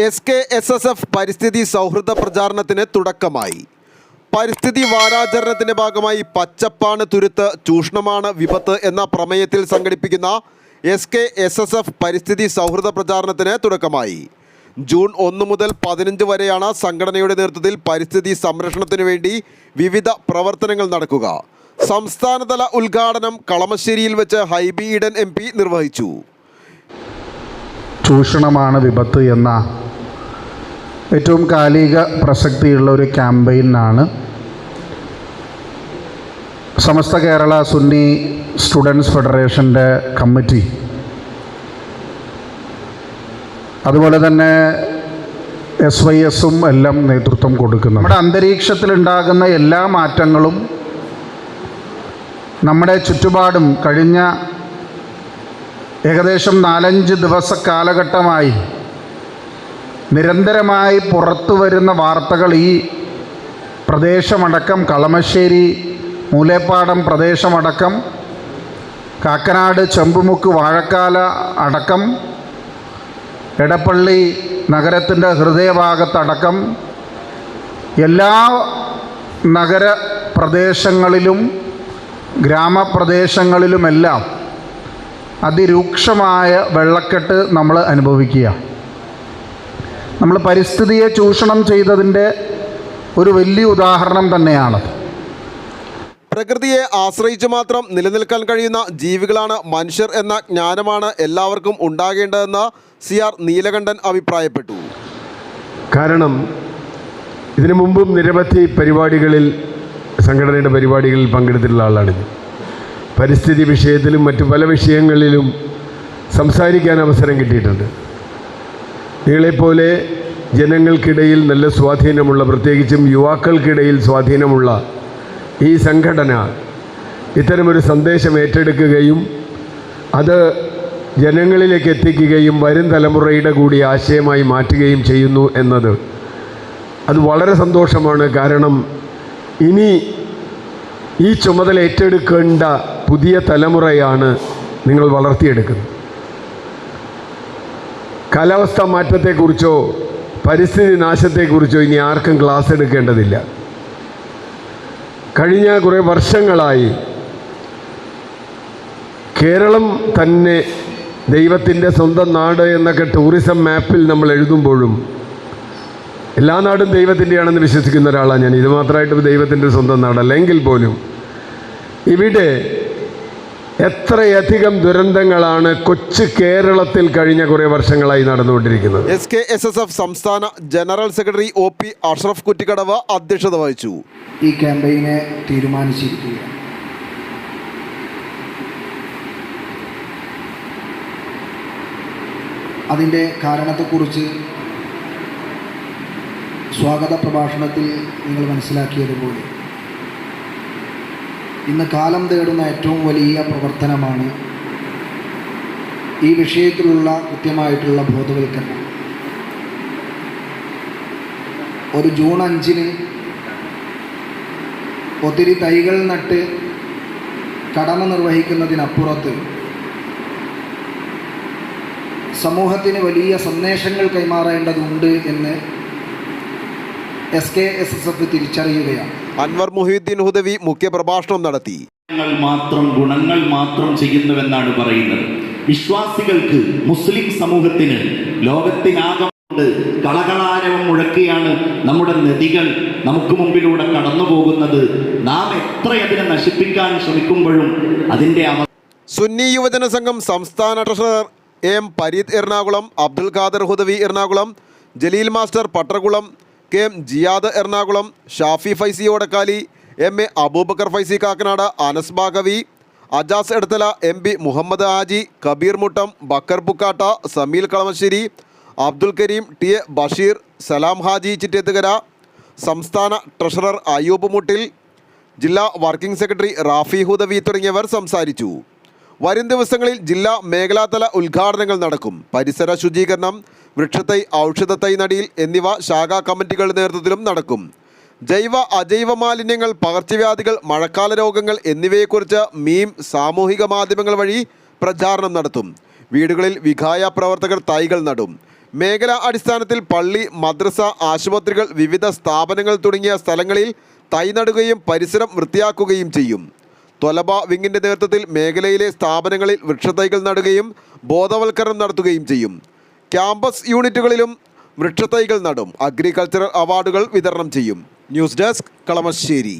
SKSSF പരിസ്ഥിതി സൗഹൃദ പ്രചാരണത്തിന് തുടക്കമായി. പരിസ്ഥിതി വാരാചരണത്തിന്റെ ഭാഗമായി പച്ചപ്പാണ് തുരുത്ത്, ചൂഷണമാണ് വിപത്ത് എന്ന പ്രമേയത്തിൽ സംഘടിപ്പിക്കുന്ന SKSSF പരിസ്ഥിതി സൗഹൃദ പ്രചാരണത്തിന് തുടക്കമായി. ജൂൺ 1 മുതൽ 15 വരെയാണ് സംഘടനയുടെ നേതൃത്വത്തിൽ പരിസ്ഥിതി സംരക്ഷണത്തിനു വേണ്ടി വിവിധ പ്രവർത്തനങ്ങൾ നടക്കുക. സംസ്ഥാനതല ഉദ്ഘാടനം കളമശ്ശേരിയിൽ വെച്ച് ഹൈബി ഈഡൻ MP നിർവഹിച്ചു. ചൂഷണമാണ് വിപത്ത് എന്ന ഏറ്റവും കാലിക പ്രസക്തിയുള്ള ഒരു ക്യാമ്പയിനാണ് സമസ്ത കേരള സുന്നി സ്റ്റുഡൻസ് ഫെഡറേഷൻ്റെ കമ്മിറ്റി, അതുപോലെ തന്നെ SYSഉം എല്ലാം നേതൃത്വം കൊടുക്കുന്നു. നമ്മുടെ അന്തരീക്ഷത്തിലുണ്ടാകുന്ന എല്ലാ മാറ്റങ്ങളും നമ്മുടെ ചുറ്റുപാടും കഴിഞ്ഞ ഏകദേശം 4-5 ദിവസ കാലഘട്ടമായി നിരന്തരമായി പുറത്തു വരുന്ന വാർത്തകൾ ഈ പ്രദേശമടക്കം കളമശ്ശേരി മൂലേപ്പാടം പ്രദേശമടക്കം കാക്കനാട് ചെമ്പുമുക്ക് വാഴക്കാല അടക്കം എടപ്പള്ളി നഗരത്തിൻ്റെ ഹൃദയഭാഗത്തടക്കം എല്ലാ നഗരപ്രദേശങ്ങളിലും ഗ്രാമപ്രദേശങ്ങളിലുമെല്ലാം അതിരൂക്ഷമായ വെള്ളക്കെട്ട് നമ്മൾ അനുഭവിക്കുക. നമ്മൾ പരിസ്ഥിതിയെ ചൂഷണം ചെയ്തതിൻ്റെ ഒരു വലിയ ഉദാഹരണം തന്നെയാണ്. പ്രകൃതിയെ ആശ്രയിച്ച് മാത്രം നിലനിൽക്കാൻ കഴിയുന്ന ജീവികളാണ് മനുഷ്യർ എന്ന ജ്ഞാനമാണ് എല്ലാവർക്കും ഉണ്ടാകേണ്ടതെന്ന് CR നീലകണ്ഠൻ അഭിപ്രായപ്പെട്ടു. കാരണം ഇതിനു മുമ്പും നിരവധി പരിപാടികളിൽ, സംഘടനയുടെ പരിപാടികളിൽ പങ്കെടുത്തിട്ടുള്ള ആളാണിത്. പരിസ്ഥിതി വിഷയത്തിലും മറ്റു പല വിഷയങ്ങളിലും സംസാരിക്കാൻ അവസരം കിട്ടിയിട്ടുണ്ട്. നിങ്ങളെപ്പോലെ ജനങ്ങൾക്കിടയിൽ നല്ല സ്വാധീനമുള്ള, പ്രത്യേകിച്ചും യുവാക്കൾക്കിടയിൽ സ്വാധീനമുള്ള ഈ സംഘടന ഇത്തരമൊരു സന്ദേശം ഏറ്റെടുക്കുകയും അത് ജനങ്ങളിലേക്ക് എത്തിക്കുകയും വരും തലമുറയുടെ കൂടി ആശയമായി മാറ്റുകയും ചെയ്യുന്നു എന്നത് അത് വളരെ സന്തോഷമാണ്. കാരണം ഇനി ഈ ചുമതല ഏറ്റെടുക്കേണ്ട പുതിയ തലമുറയാണ് നിങ്ങൾ വളർത്തിയെടുക്കുന്നത്. കാലാവസ്ഥാ മാറ്റത്തെക്കുറിച്ചോ പരിസ്ഥിതി നാശത്തെക്കുറിച്ചോ ഇനി ആർക്കും ക്ലാസ് എടുക്കേണ്ടതില്ല. കഴിഞ്ഞ കുറേ വർഷങ്ങളായി കേരളം തന്നെ ദൈവത്തിൻ്റെ സ്വന്തം നാട് എന്നൊക്കെ ടൂറിസം മാപ്പിൽ നമ്മൾ എഴുതുമ്പോഴും എല്ലാ നാടും ദൈവത്തിൻ്റെയാണെന്ന് വിശ്വസിക്കുന്ന ഒരാളാണ് ഞാൻ. ഇത് മാത്രമായിട്ട് ദൈവത്തിൻ്റെ സ്വന്തം നാടല്ല എങ്കിൽ പോലും ഇവിടെ എത്രയധികം ദുരന്തങ്ങളാണ് കൊച്ചു കേരളത്തിൽ കഴിഞ്ഞ കുറേ വർഷങ്ങളായി നടന്നുകൊണ്ടിരിക്കുന്നത്. SKSSF സംസ്ഥാന general secretary OP Ashraf Kuttikkadavu അധ്യക്ഷത വഹിച്ചു. ഈ ക്യാമ്പയിനെ തീരുമാനിച്ചിരിക്കുക. അതിൻ്റെ കാരണത്തെക്കുറിച്ച് സ്വാഗത പ്രഭാഷണത്തിൽ നിങ്ങൾ മനസ്സിലാക്കിയതുപോലെ ഇന്ന് കാലം തേടുന്ന ഏറ്റവും വലിയ പ്രവർത്തനമാണ് ഈ വിഷയത്തിലുള്ള കൃത്യമായിട്ടുള്ള ബോധവൽക്കരണം. ഒരു ജൂൺ 5-ന് ഒത്തിരി തൈകൾ നട്ട് കടമ നിർവഹിക്കുന്നതിനപ്പുറത്ത് സമൂഹത്തിന് വലിയ സന്ദേശങ്ങൾ കൈമാറേണ്ടതുണ്ട് എന്ന് SKSSF തിരിച്ചറിയുകയാണ്. അൻവർ മുഹീദ്ദീൻ ഹുദവി മുഖ്യപ്രഭാഷണം നടത്തി. ഗുണങ്ങൾ മാത്രം ചെയ്യുന്നുവെന്നാണ് പറയുന്നത്. വിശ്വാസികൾക്ക്, മുസ്ലിം സമൂഹത്തിന് ലോകത്തിനാകെ കളകളാരവം മുഴക്കിയാണ് നമ്മുടെ നദികൾ നമുക്ക് മുമ്പിലൂടെ കടന്നു പോകുന്നത്. നാം എത്ര അതിനെ നശിപ്പിക്കാൻ ശ്രമിക്കുമ്പോഴും അതിൻ്റെ സുന്നി യുവജന സംഘം സംസ്ഥാന treasurer AM Pareed Ernakulam, Abdul Khader Hudavi Ernakulam, Jaleel master Pattarkulam, KM Jiyad Ernakulam, Shafi Faizy Odakkali, MA Abubakar Faizy Kakkanad, Anas Baqavi, Ajas Edathala, MP Muhammad Haji, Kabeer Muttom, Bakkar Pukkatta, Sameel Kalamassery, Abdul Kareem, TA Basheer, Salam Haji Chittethukara, സംസ്ഥാന ട്രഷറർ അയ്യൂബ് മുട്ടിൽ, ജില്ലാ വർക്കിംഗ് സെക്രട്ടറി റാഫി ഹുദവി തുടങ്ങിയവർ സംസാരിച്ചു. വരും ദിവസങ്ങളിൽ ജില്ലാ മേഖലാതല ഉദ്ഘാടനങ്ങൾ നടക്കും. പരിസര ശുചീകരണം, വൃക്ഷത്തൈ, ഔഷധത്തൈ നടീൽ എന്നിവ ശാഖാ കമ്മിറ്റികളുടെ നേതൃത്വത്തിലും നടക്കും. ജൈവ അജൈവ മാലിന്യങ്ങൾ, പകർച്ചവ്യാധികൾ, മഴക്കാല രോഗങ്ങൾ എന്നിവയെക്കുറിച്ച് മീം സാമൂഹിക മാധ്യമങ്ങൾ വഴി പ്രചാരണം നടത്തും. വീടുകളിൽ വിഖായ പ്രവർത്തകർ തൈകൾ നടും. മേഖലാ അടിസ്ഥാനത്തിൽ പള്ളി, മദ്രസ, ആശുപത്രികൾ, വിവിധ സ്ഥാപനങ്ങൾ തുടങ്ങിയ സ്ഥലങ്ങളിൽ തൈ നടുകയും പരിസരം വൃത്തിയാക്കുകയും ചെയ്യും. ത്വലബ വിങ്ങിൻ്റെ നേതൃത്വത്തിൽ മേഖലയിലെ സ്ഥാപനങ്ങളിൽ വൃക്ഷത്തൈകൾ നടുകയും ബോധവൽക്കരണം നടത്തുകയും ചെയ്യും. ക്യാമ്പസ് യൂണിറ്റുകളിലും വൃക്ഷത്തൈകൾ നടും. അഗ്രികൾച്ചറൽ അവാർഡുകൾ വിതരണം ചെയ്യും. News desk, Kalamassery.